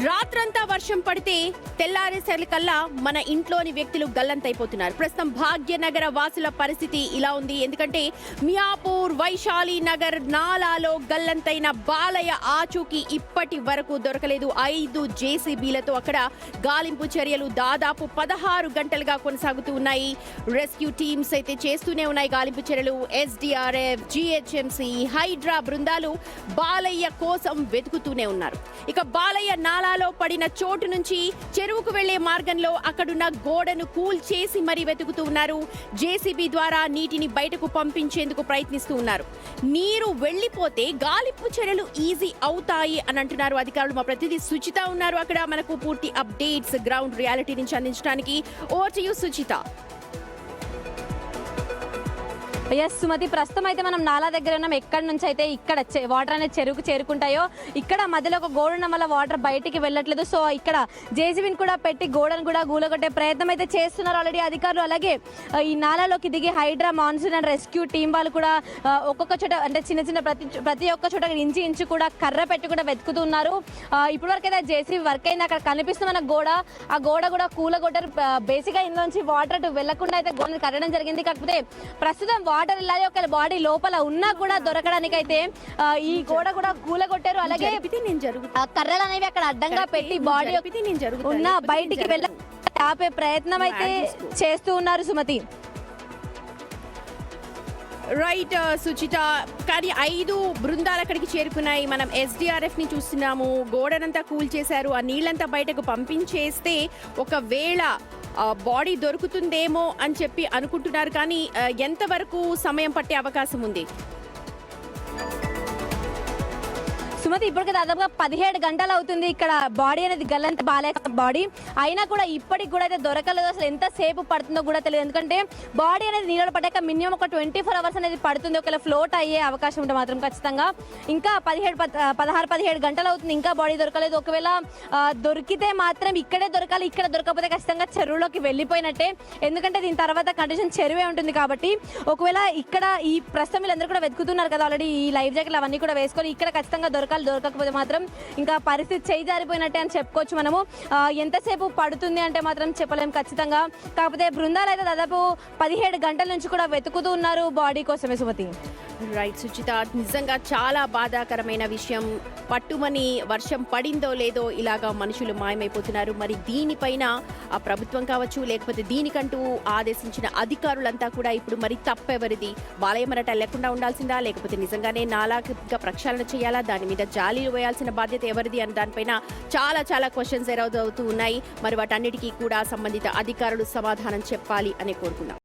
రాత్రంతా వర్షం పడితే తెల్లారేసరికల్లా మన ఇంట్లోని వ్యక్తులు గల్లంతైపోతున్నారు. ప్రస్తుతం భాగ్యనగర వాసుల పరిస్థితి ఇలా ఉంది. ఎందుకంటే మియాపూర్ వైశాలి నగర్ నాలాలో గల్లంతైన బాలయ్య ఆచూకీ ఇప్పటి వరకు దొరకలేదు. 5 జేసీబీలతో అక్కడ గాలింపు చర్యలు దాదాపు 16 గంటలుగా కొనసాగుతూ ఉన్నాయి. రెస్క్యూ టీమ్స్ అయితే చేస్తూనే ఉన్నాయి గాలింపు చర్యలు. ఎస్డీఆర్ఎఫ్, జీహెచ్ఎంసీ, హైడ్రా బృందాలు బాలయ్య కోసం వెతుకుతూనే ఉన్నారు. ఇక బాలయ్య నాలాలో పడిన చోటు నుంచి చెరువుకు వెళ్లే మార్గంలో అక్కడున్న గోడను కూల్చేసి మరీ వెతుకుతూ ఉన్నారు. జేసీబీ ద్వారా నీటిని బయటకు పంపించేందుకు ప్రయత్నిస్తూ ఉన్నారు. నీరు వెళ్లిపోతే గాలింపు చర్యలు ఈజీ అవుతాయి అని అంటున్నారు అధికారులు. మా ప్రతినిధి సుచిత ఉన్నారు అక్కడ మనకు పూర్తి అప్డేట్స్ గ్రౌండ్ రియాలిటీ నుంచి అందించడానికి. Over to you Suchitha. Yes Sumathi, ప్రస్తుతం అయితే మనం నాలా దగ్గర ఉన్నాం. ఎక్కడి నుంచి అయితే ఇక్కడ వాటర్ అనేది చెరువుకు చేరుకుంటాయో ఇక్కడ మధ్యలో ఒక గోడ ఉన్న వల్ల వాటర్ బయటికి వెళ్ళట్లేదు. సో ఇక్కడ జేసీబీని కూడా పెట్టి గోడను కూడా గూలగొట్టే ప్రయత్నం అయితే చేస్తున్నారు ఆల్రెడీ అధికారులు. అలాగే ఈ నాలాలోకి దిగి Hydraa, monsoon and rescue team వాళ్ళు కూడా ఒక్కొక్క చోట అంటే చిన్న చిన్న ప్రతి ఒక్క చోట ఇంచు కూడా కర్ర పెట్టి కూడా వెతుకుతున్నారు. ఇప్పటి వరకు అయితే జేసీబీ వర్క్ అయింది. అక్కడ కనిపిస్తున్న గోడ, ఆ గోడ కూడా కూలగొట్టారు. బేసిక్గా ఇందులోంచి వాటర్ అటు వెళ్లకుండా అయితే గోడను కట్టడం జరిగింది. కాకపోతే ప్రస్తుతం వాటర్ ఇలా ఒక బాడీ లోపల ఉన్నా కూడా దొరకడానికి అయితే ఈ గోడ కూడా కూలగొట్టారు. అలాగే కర్రలు అనేవి అక్కడ అడ్డంగా పెట్టి బాడీ ఉన్న బయటికి వెళ్ళ ఆపే ప్రయత్నం అయితే చేస్తూ ఉన్నారు సుమతి. రైట్ సుచిత, కానీ 5 బృందాలు అక్కడికి చేరుకున్నాయి. మనం ఎస్డీఆర్ఎఫ్ ని చూస్తున్నాము. గోడనంతా కూల్చేశారు. ఆ నీళ్ళంతా బయటకు పంపించేస్తే ఒకవేళ బాడీ దొరుకుతుందేమో అని చెప్పి అనుకుంటున్నారు. కానీ ఎంతవరకు సమయం పట్టే అవకాశం ఉంది? సుమతి, ఇప్పటికి దాదాపుగా 17 గంటలు అవుతుంది ఇక్కడ బాడీ అనేది గల్లంత బాలయ్య బాడీ అయినా కూడా ఇప్పటికి కూడా అయితే దొరకలేదు. అసలు ఎంతసేపు పడుతుందో కూడా తెలియదు. ఎందుకంటే బాడీ అనేది నీళ్ళలో పడ్డాక మినిమం ఒక 24 అవర్స్ అనేది పడుతుంది. ఒకవేళ ఫ్లోట్ అయ్యే అవకాశం ఉంటే మాత్రం ఖచ్చితంగా ఇంకా 16-17 గంటలు అవుతుంది, ఇంకా బాడీ దొరకలేదు. ఒకవేళ దొరికితే మాత్రం ఇక్కడే దొరకాలి. ఇక్కడ దొరకకపోతే ఖచ్చితంగా చెరువులోకి వెళ్ళిపోయినట్టే. ఎందుకంటే దీని తర్వాత కండిషన్ చెరువే ఉంటుంది కాబట్టి ఒకవేళ ఇక్కడ ఈ ప్రస్తుతం వీళ్ళందరూ కూడా వెతుకుతున్నారు కదా ఆల్రెడీ, ఈ లైఫ్ జాకెట్లు అవన్నీ కూడా వేసుకొని ఇక్కడ ఖచ్చితంగా దొరకకపోతే మాత్రం ఇంకా పరిస్థితి చేయి జారిపోయినట్టే అని చెప్పుకోవచ్చు మనము. ఎంతసేపు పడుతుంది అంటే మాత్రం చెప్పలేము ఖచ్చితంగా. కాకపోతే బృందాలు అయితే దాదాపు 17 గంటల నుంచి కూడా వెతుకుతూ ఉన్నారు బాడీ కోసమే సుమతి. రైట్ సుచిత, నిజంగా చాలా బాధాకరమైన విషయం. పట్టుమని వర్షం పడిందో లేదో ఇలాగా మనుషులు మాయమైపోతున్నారు. మరి దీనిపైన ఆ ప్రభుత్వం కావచ్చు, లేకపోతే దీనికంటూ ఆదేశించిన అధికారులంతా కూడా ఇప్పుడు మరి తప్పెవరిది? బాలయ్య మరట లేకుండా ఉండాల్సిందా, లేకపోతే నిజంగానే నాలాగా ప్రక్షాళన చేయాలా, దాని మీద జాలీలు వేయాల్సిన బాధ్యత ఎవరిది అని దానిపైన చాలా క్వశ్చన్స్ ఎరైజ్ అవుతూ ఉన్నాయి. మరి వాటన్నిటికీ కూడా సంబంధిత అధికారులు సమాధానం చెప్పాలి అని కోరుకున్నాం.